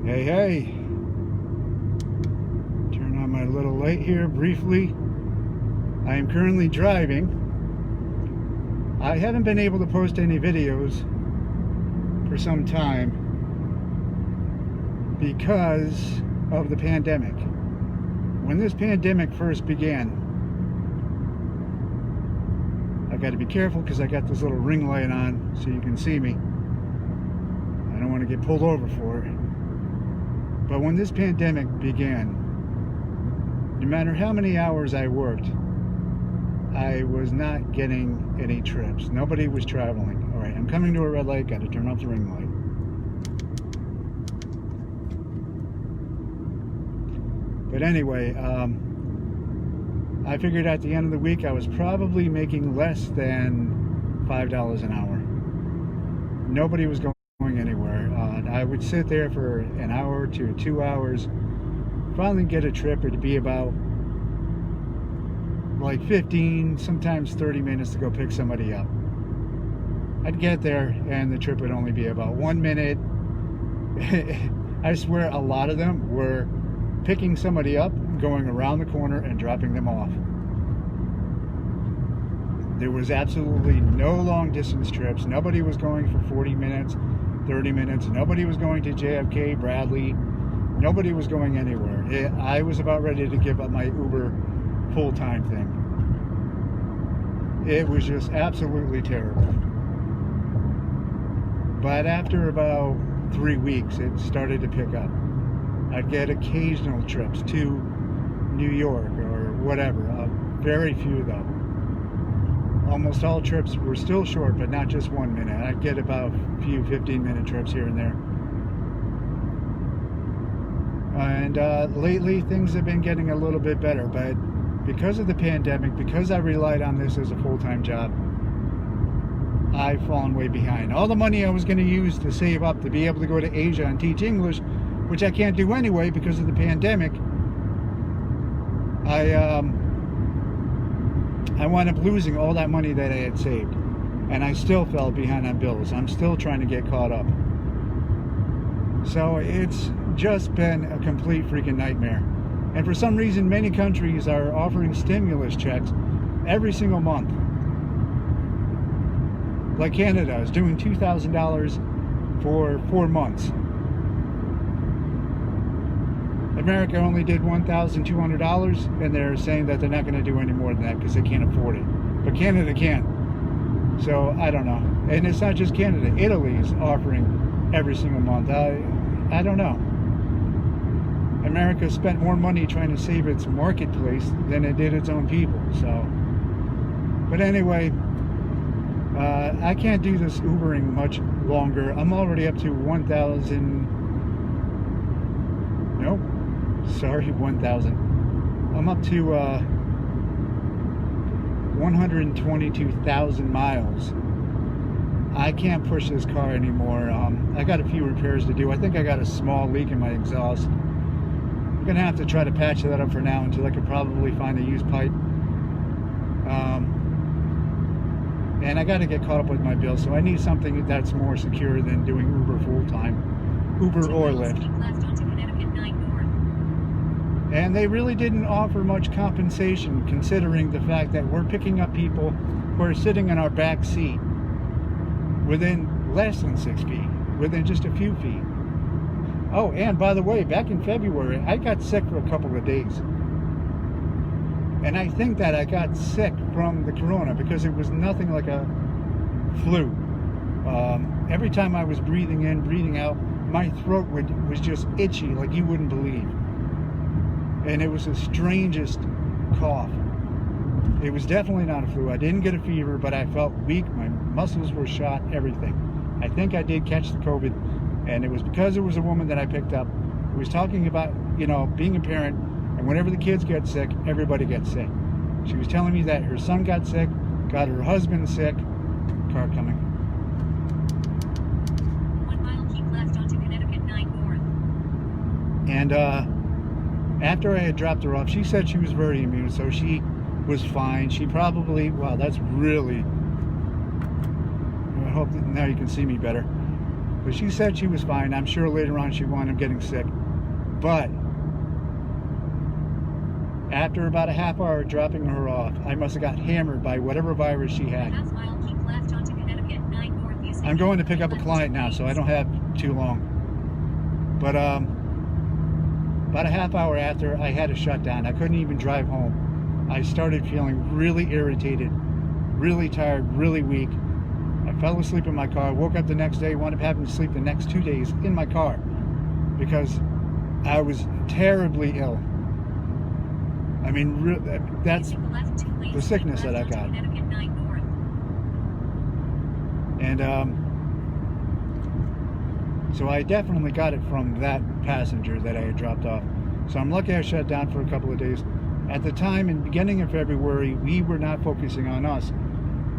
Hey, hey. Turn on my little light here briefly. I am currently driving. I haven't been able to post any videos for some time because of the pandemic. When this pandemic first began, I got to be careful because I got this little ring light on so you can see me. I don't want to get pulled over for it. But when this pandemic began, no matter how many hours I worked, I was not getting any trips. Nobody was traveling. All right, I'm coming to a red light. Got to turn off the ring light. But anyway, I figured at the end of the week I was probably making less than $5 an hour. Nobody was going anywhere. I would sit there for an hour to 2 hours, finally get a trip. It'd be about like 15, sometimes 30 minutes to go pick somebody up. I'd get there and the trip would only be about 1 minute. I swear a lot of them were picking somebody up, going around the corner and dropping them off. There was absolutely no long distance trips. Nobody was going for 40 minutes, 30 minutes. Nobody was going to JFK, Bradley. Nobody was going anywhere. I was about ready to give up my Uber full-time thing. It was just absolutely terrible. But after about 3 weeks, it started to pick up. I'd get occasional trips to New York or whatever. Very few though. Almost all trips were still short, but not just 1 minute. I'd get about a few 15-minute trips here and there. And lately things have been getting a little bit better, but because of the pandemic, because I relied on this as a full-time job, I've fallen way behind. All the money I was going to use to save up to be able to go to Asia and teach English, which I can't do anyway because of the pandemic, I wound up losing all that money that I had saved, and I still fell behind on bills. I'm still trying to get caught up. So it's just been a complete freaking nightmare. And for some reason, many countries are offering stimulus checks every single month. Like Canada is doing $2,000 for 4 months. America only did $1,200, and they're saying that they're not going to do any more than that because they can't afford it. But Canada can. So I don't know. And it's not just Canada. Italy is offering every single month. I don't know. America spent more money trying to save its marketplace than it did its own people. So, but anyway, I can't do this Ubering much longer. I'm already up to 1,000. Nope. Sorry, 1,000. I'm up to 122,000 miles. I can't push this car anymore. I got a few repairs to do. I think I got a small leak in my exhaust. I'm gonna have to try to patch that up for now until I could probably find a used pipe. And I got to get caught up with my bill, so I need something that's more secure than doing Uber full-time. Uber or Lyft. And they really didn't offer much compensation, considering the fact that we're picking up people who are sitting in our back seat within less than 6 feet, within just a few feet. Oh, and by the way, back in February, I got sick for a couple of days. And I think that I got sick from the corona because it was nothing like a flu. Every time I was breathing in, breathing out, my throat was just itchy like you wouldn't believe. And it was the strangest cough. It was definitely not a flu. I didn't get a fever, but I felt weak. My muscles were shot, everything. I think I did catch the COVID, and it was because it was a woman that I picked up who was talking about, being a parent, and whenever the kids get sick, everybody gets sick. She was telling me that her son got sick, got her husband sick. Car coming. 1 mile, keep left onto Connecticut 9 North. And after I had dropped her off, she said she was very immune, so she was fine. She probably, wow, that's really, I hope that now you can see me better. But she said she was fine. I'm sure later on she wound up getting sick. But after about a half hour dropping her off, I must have got hammered by whatever virus she had. Half mile, keep left onto Connecticut 9 north using I'm going to pick up a left client now, so I don't have too long. But about a half hour after, I had a shutdown. I couldn't even drive home. I started feeling really irritated, really tired, really weak. I fell asleep in my car, woke up the next day, wound up having to sleep the next 2 days in my car because I was terribly ill. I mean, that's the sickness that I got. And so I definitely got it from that passenger that I had dropped off. So I'm lucky I shut down for a couple of days. At the time, in the beginning of February, we were not focusing on us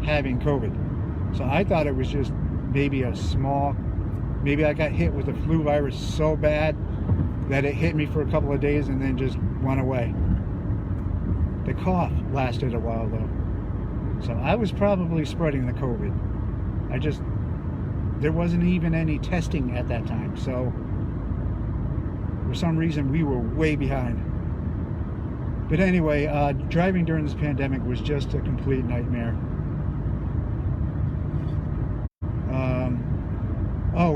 having COVID. So I thought it was just maybe maybe I got hit with the flu virus so bad that it hit me for a couple of days and then just went away. The cough lasted a while though. So I was probably spreading the COVID. There wasn't even any testing at that time. So for some reason we were way behind. But anyway, driving during this pandemic was just a complete nightmare.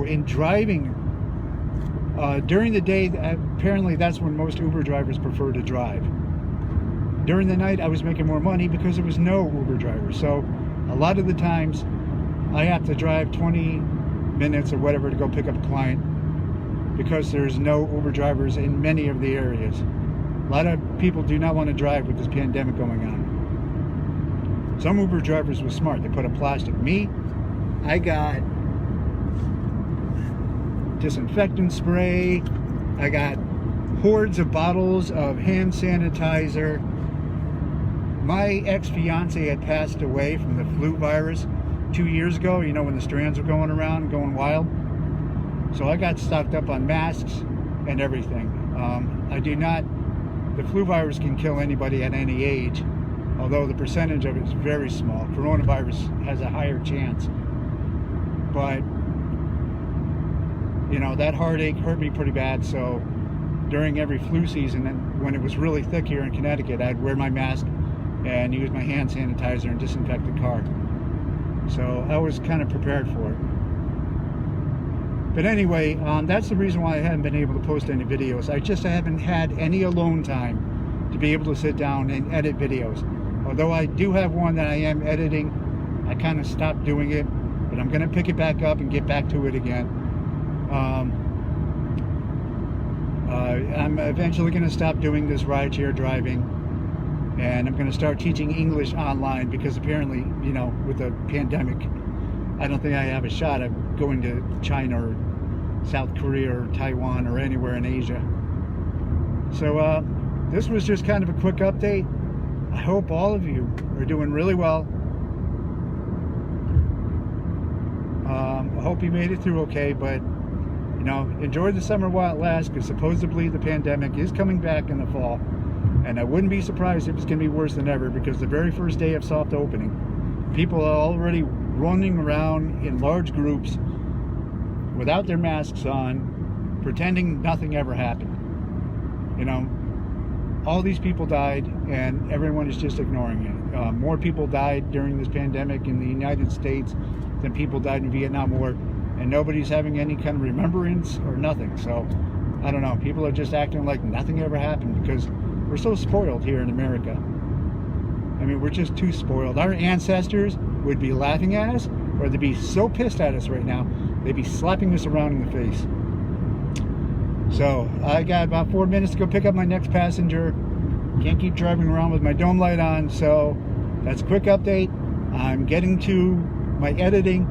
In driving during the day, apparently that's when most Uber drivers prefer to drive. During the night, I was making more money because there was no Uber drivers. So a lot of the times, I have to drive 20 minutes or whatever to go pick up a client because there's no Uber drivers in many of the areas. A lot of people do not want to drive with this pandemic going on. Some Uber drivers were smart. They put a plastic. Me, I got disinfectant spray. I got hordes of bottles of hand sanitizer. My ex-fiance had passed away from the flu virus 2 years ago, you know, when the strands were going around, going wild. So I got stocked up on masks and everything. The flu virus can kill anybody at any age, although the percentage of it is very small. Coronavirus has a higher chance. But, you know, that heartache hurt me pretty bad, so during every flu season, and when it was really thick here in Connecticut, I'd wear my mask and use my hand sanitizer and disinfect the car. So I was kind of prepared for it. But anyway, that's the reason why I haven't been able to post any videos. I haven't had any alone time to be able to sit down and edit videos. Although I do have one that I am editing. I kind of stopped doing it, but I'm going to pick it back up and get back to it again. I'm eventually going to stop doing this rideshare driving, and I'm going to start teaching English online because apparently, you know, with the pandemic, I don't think I have a shot at going to China or South Korea or Taiwan or anywhere in Asia. So this was just kind of a quick update. I hope all of you are doing really well. I hope you made it through okay, but you know, enjoy the summer while it lasts, because supposedly the pandemic is coming back in the fall, and I wouldn't be surprised if it's going to be worse than ever, because the very first day of soft opening, people are already running around in large groups without their masks on, pretending nothing ever happened. You know, all these people died and everyone is just ignoring it. More people died during this pandemic in the United States than people died in Vietnam War, and nobody's having any kind of remembrance or nothing. So I don't know, people are just acting like nothing ever happened because we're so spoiled here in America. I mean, we're just too spoiled. Our ancestors would be laughing at us, or they'd be so pissed at us right now, they'd be slapping us around in the face. So I got about 4 minutes to go pick up my next passenger. Can't keep driving around with my dome light on, so that's a quick update. I'm getting to my editing,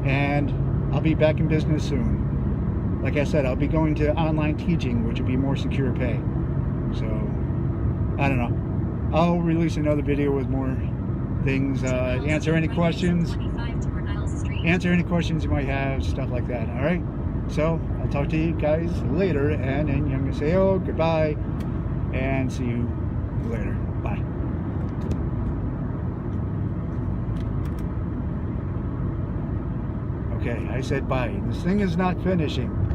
and I'll be back in business soon. Like I said, I'll be going to online teaching, which will be more secure pay. So I don't know, I'll release another video with more things, answer any questions you might have, stuff like that. All right, so I'll talk to you guys later, and annyeonghaseyo, goodbye, and see you later. Bye. Okay, okay. I said bye. This thing is not finishing.